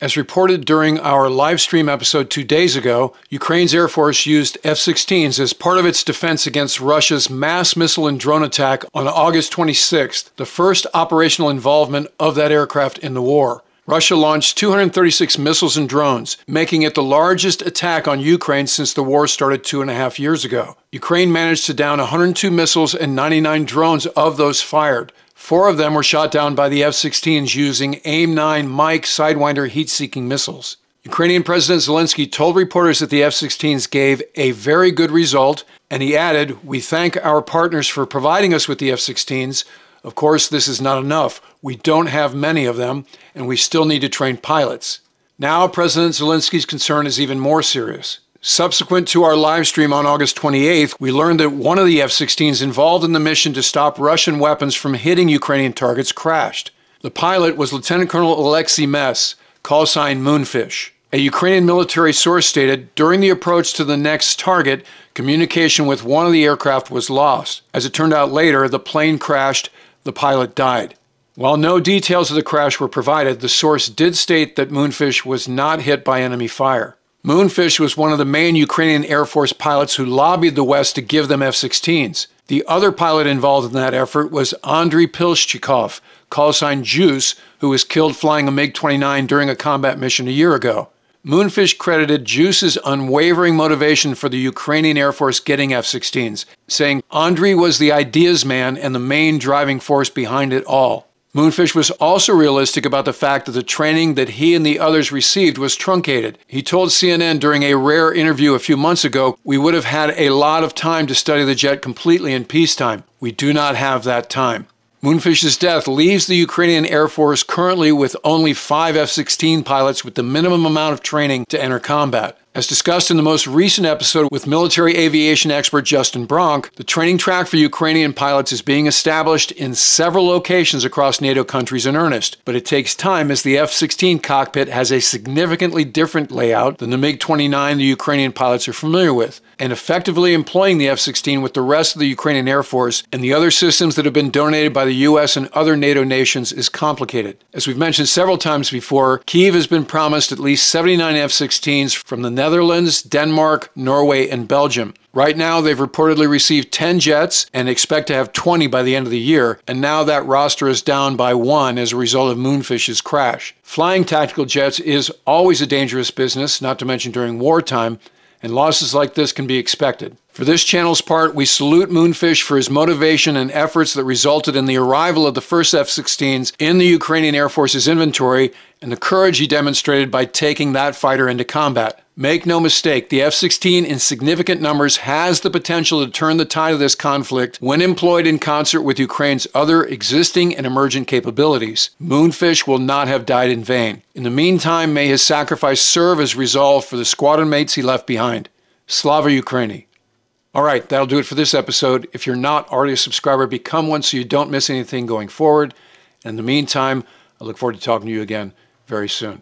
As reported during our live stream episode 2 days ago, Ukraine's Air Force used F-16s as part of its defense against Russia's mass missile and drone attack on August 26th, the first operational involvement of that aircraft in the war. Russia launched 236 missiles and drones, making it the largest attack on Ukraine since the war started 2.5 years ago. Ukraine managed to down 102 missiles and 99 drones of those fired. 4 of them were shot down by the F-16s using AIM-9 Mike Sidewinder heat-seeking missiles. Ukrainian President Zelensky told reporters that the F-16s gave a very good result, and he added, "We thank our partners for providing us with the F-16s. Of course, this is not enough. We don't have many of them, and we still need to train pilots." Now, President Zelensky's concern is even more serious. Subsequent to our live stream on August 28th, we learned that one of the F-16s involved in the mission to stop Russian weapons from hitting Ukrainian targets crashed. The pilot was Lieutenant Colonel Olek-siy Mes, callsign Moonfish. A Ukrainian military source stated, during the approach to the next target, communication with one of the aircraft was lost. As it turned out later, the plane crashed, the pilot died. While no details of the crash were provided, the source did state that Moonfish was not hit by enemy fire. Moonfish was one of the main Ukrainian Air Force pilots who lobbied the West to give them F-16s. The other pilot involved in that effort was Andriy Pilshchikov, callsign Juice, who was killed flying a MiG-29 during a combat mission a year ago. Moonfish credited Juice's unwavering motivation for the Ukrainian Air Force getting F-16s, saying Andriy was the ideas man and the main driving force behind it all. Moonfish was also realistic about the fact that the training that he and the others received was truncated. He told CNN during a rare interview a few months ago, "We would have had a lot of time to study the jet completely in peacetime. We do not have that time." Moonfish's death leaves the Ukrainian Air Force currently with only 5 F-16 pilots with the minimum amount of training to enter combat. As discussed in the most recent episode with military aviation expert Justin Bronk, the training track for Ukrainian pilots is being established in several locations across NATO countries in earnest, but it takes time as the F-16 cockpit has a significantly different layout than the MiG-29 the Ukrainian pilots are familiar with, and effectively employing the F-16 with the rest of the Ukrainian Air Force and the other systems that have been donated by the US and other NATO nations is complicated. As we've mentioned several times before, Kyiv has been promised at least 79 F-16s from the Netherlands, Denmark, Norway, and Belgium. Right now, they've reportedly received 10 jets and expect to have 20 by the end of the year, and now that roster is down by 1 as a result of Moonfish's crash. Flying tactical jets is always a dangerous business, not to mention during wartime, and losses like this can be expected. For this channel's part, we salute Moonfish for his motivation and efforts that resulted in the arrival of the first F-16s in the Ukrainian Air Force's inventory and the courage he demonstrated by taking that fighter into combat. Make no mistake, the F-16 in significant numbers has the potential to turn the tide of this conflict when employed in concert with Ukraine's other existing and emergent capabilities. Moonfish will not have died in vain. In the meantime, may his sacrifice serve as resolve for the squadron mates he left behind. Slava Ukraini. All right, that'll do it for this episode. If you're not already a subscriber, become one so you don't miss anything going forward. And in the meantime, I look forward to talking to you again very soon.